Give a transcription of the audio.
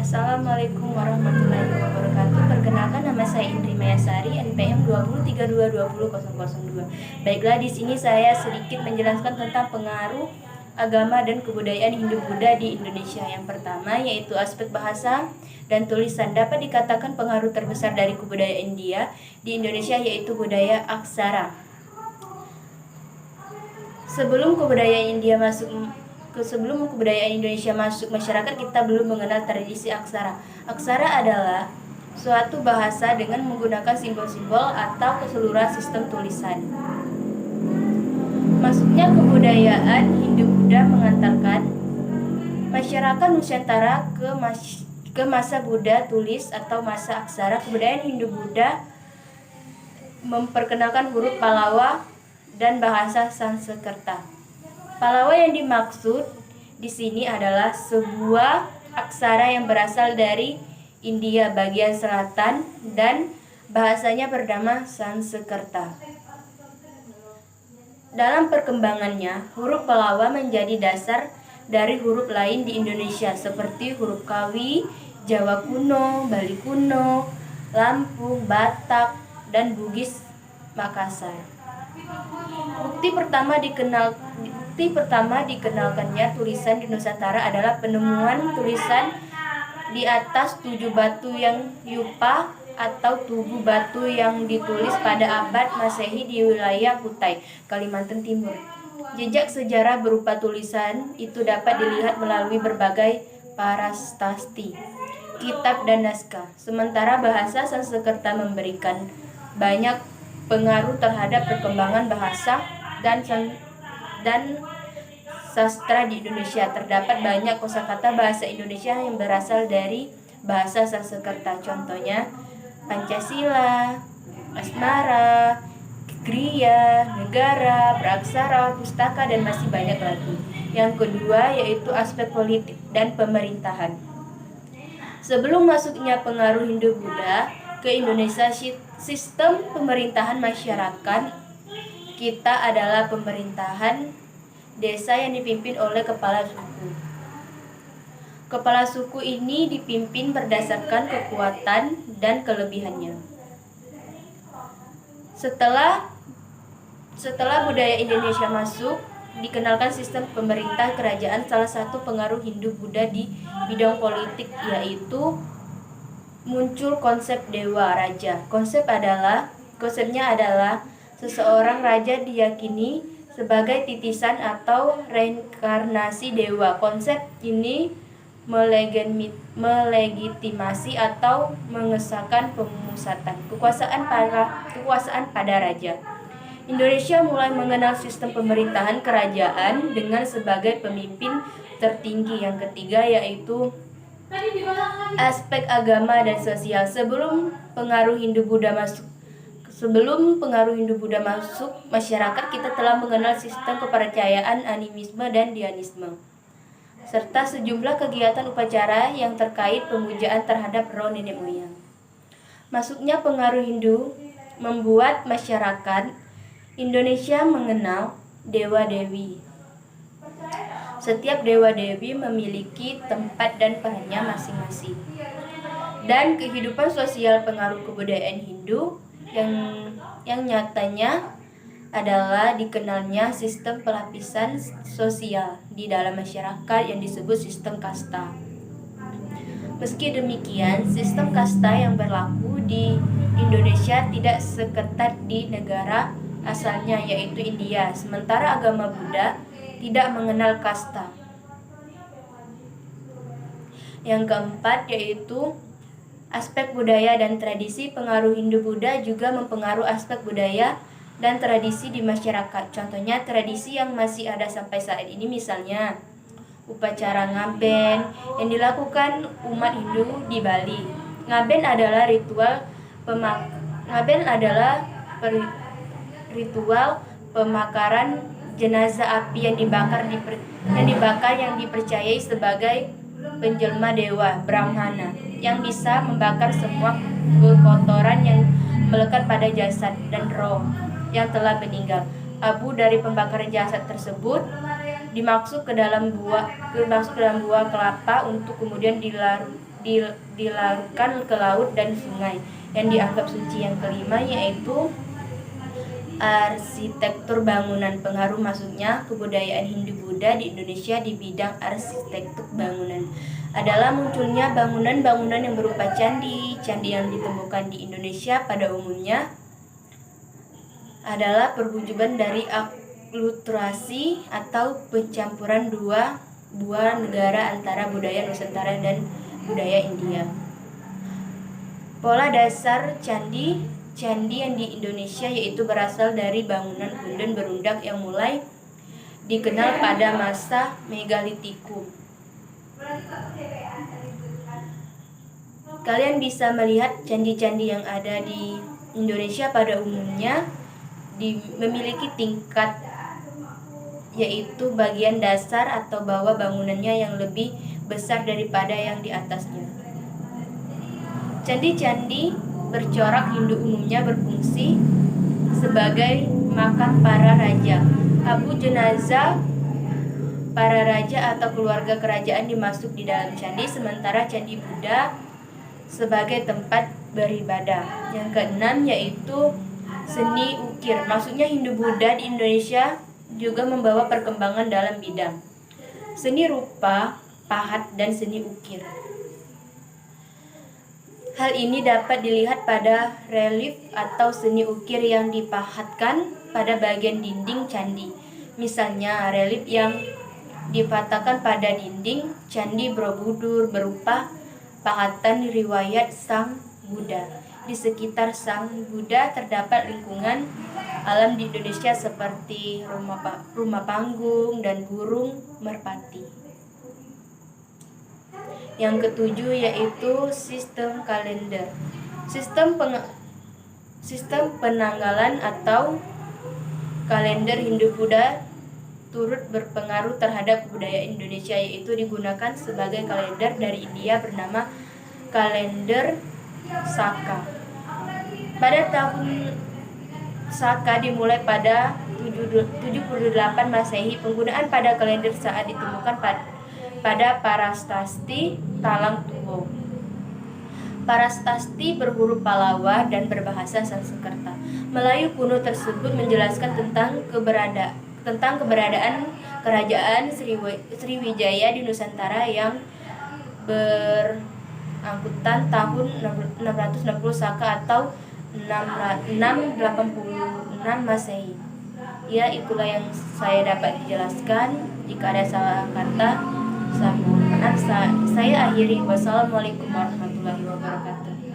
Assalamualaikum warahmatullahi wabarakatuh. Perkenalkan, nama saya Indri Mayasari, NPM 2032200002. Baiklah, di sini saya sedikit menjelaskan tentang pengaruh agama dan kebudayaan Hindu-Buddha di Indonesia. Yang pertama yaitu aspek bahasa dan tulisan. Dapat dikatakan pengaruh terbesar dari kebudayaan India di Indonesia yaitu budaya aksara. Sebelum kebudayaan Indonesia masuk masyarakat, kita belum mengenal tradisi aksara. Aksara adalah suatu bahasa dengan menggunakan simbol-simbol atau keseluruhan sistem tulisan. Masuknya kebudayaan Hindu-Buddha mengantarkan masyarakat Nusantara ke masa Buddha tulis atau masa aksara. Kebudayaan Hindu-Buddha memperkenalkan huruf Pallawa dan bahasa Sanskerta. Pallawa yang dimaksud di sini adalah sebuah aksara yang berasal dari India bagian selatan dan bahasanya bernama Sanskerta. Dalam perkembangannya, huruf Pallawa menjadi dasar dari huruf lain di Indonesia seperti huruf Kawi, Jawa kuno, Bali kuno, Lampung, Batak, dan Bugis Makassar. Bukti pertama dikenalkannya tulisan di Nusantara adalah penemuan tulisan di atas 7 batu yang yupa atau tugu batu yang ditulis pada abad Masehi di wilayah Kutai, Kalimantan Timur. Jejak sejarah berupa tulisan itu dapat dilihat melalui berbagai prasasti, kitab dan naskah. Sementara bahasa Sanskerta memberikan banyak pengaruh terhadap perkembangan bahasa dan sastra di Indonesia. Terdapat banyak kosakata bahasa Indonesia yang berasal dari bahasa Sanskerta. Contohnya Pancasila, asmara, kriya, negara, praksara, pustaka, dan masih banyak lagi. Yang kedua yaitu aspek politik dan pemerintahan. Sebelum masuknya pengaruh Hindu-Buddha ke Indonesia, sistem pemerintahan masyarakat kita adalah pemerintahan desa yang dipimpin oleh kepala suku. Kepala suku ini dipimpin berdasarkan kekuatan dan kelebihannya. Setelah budaya Indonesia masuk, dikenalkan sistem pemerintah kerajaan. Salah satu pengaruh Hindu-Buddha di bidang politik yaitu muncul konsep dewa raja. Konsepnya adalah seseorang raja diyakini sebagai titisan atau reinkarnasi dewa. Konsep ini melegitimasi atau mengesahkan pemusatan kekuasaan pada raja. Indonesia mulai mengenal sistem pemerintahan kerajaan dengan sebagai pemimpin tertinggi. Yang ketiga yaitu aspek agama dan sosial. Sebelum pengaruh Hindu-Buddha masuk masyarakat, kita telah mengenal sistem kepercayaan animisme dan dianisme, serta sejumlah kegiatan upacara yang terkait pemujaan terhadap roh nenek moyang. Masuknya pengaruh Hindu membuat masyarakat Indonesia mengenal dewa-dewi. Setiap dewa-dewi memiliki tempat dan perannya masing-masing. Dan kehidupan sosial pengaruh kebudayaan Hindu yang nyatanya adalah dikenalnya sistem pelapisan sosial di dalam masyarakat yang disebut sistem kasta. Meski demikian, sistem kasta yang berlaku di Indonesia tidak seketat di negara asalnya yaitu India. Sementara agama Buddha tidak mengenal kasta. Yang keempat yaitu aspek budaya dan tradisi. Pengaruh Hindu-Buddha juga mempengaruhi aspek budaya dan tradisi di masyarakat. Contohnya tradisi yang masih ada sampai saat ini, misalnya upacara ngaben yang dilakukan umat Hindu di Bali. Ngaben adalah ritual pemakaran jenazah. Api yang dipercayai sebagai penjelma dewa Brahmana yang bisa membakar semua kekotoran yang melekat pada jasad dan roh yang telah meninggal. Abu dari pembakaran jasad tersebut dimasuk ke dalam buah kelapa untuk kemudian dilarutkan ke laut dan sungai yang dianggap suci. Yang kelima yaitu arsitektur bangunan. Pengaruh masuknya kebudayaan Hindu-Buddha di Indonesia di bidang arsitektur bangunan adalah munculnya bangunan-bangunan yang berupa candi. Candi yang ditemukan di Indonesia pada umumnya adalah perwujudan dari akulturasi atau pencampuran dua buah negara antara budaya Nusantara dan budaya India. Pola dasar candi yang di Indonesia yaitu berasal dari bangunan punden berundak yang mulai dikenal pada masa megalitikum. Kalian bisa melihat candi-candi yang ada di Indonesia pada umumnya memiliki tingkat, yaitu bagian dasar atau bawah bangunannya yang lebih besar daripada yang di atasnya. Candi-candi bercorak Hindu umumnya berfungsi sebagai makam para raja. Abu jenazah para raja atau keluarga kerajaan dimasuk di dalam candi, sementara candi Buddha sebagai tempat beribadah. Yang keenam yaitu seni ukir. Maksudnya Hindu-Buddha di Indonesia juga membawa perkembangan dalam bidang seni rupa, pahat, dan seni ukir. Hal ini dapat dilihat pada relief atau seni ukir yang dipahatkan pada bagian dinding candi. Misalnya relief yang dipatahkan pada dinding candi Borobudur berupa pahatan riwayat Sang Buddha. Di sekitar Sang Buddha terdapat lingkungan alam di Indonesia seperti rumah panggung dan burung merpati. Yang ketujuh yaitu sistem kalender. Sistem penanggalan atau kalender Hindu-Buddha turut berpengaruh terhadap budaya Indonesia, yaitu digunakan sebagai kalender dari India bernama kalender Saka. Pada tahun Saka dimulai pada 78 Masehi. Penggunaan pada kalender saat ditemukan pada Parastasti Talang Tuwo. Parastasti berhuruf Palawa dan berbahasa Sanskerta. Melayu kuno tersebut menjelaskan tentang keberadaan kerajaan Sriwijaya di Nusantara yang berangkutan tahun 660 Saka atau 686 Masehi. Ya, itulah yang saya dapat dijelaskan. Jika ada salah kata, saya mohon maaf. Saya akhiri. Wassalamualaikum warahmatullahi wabarakatuh.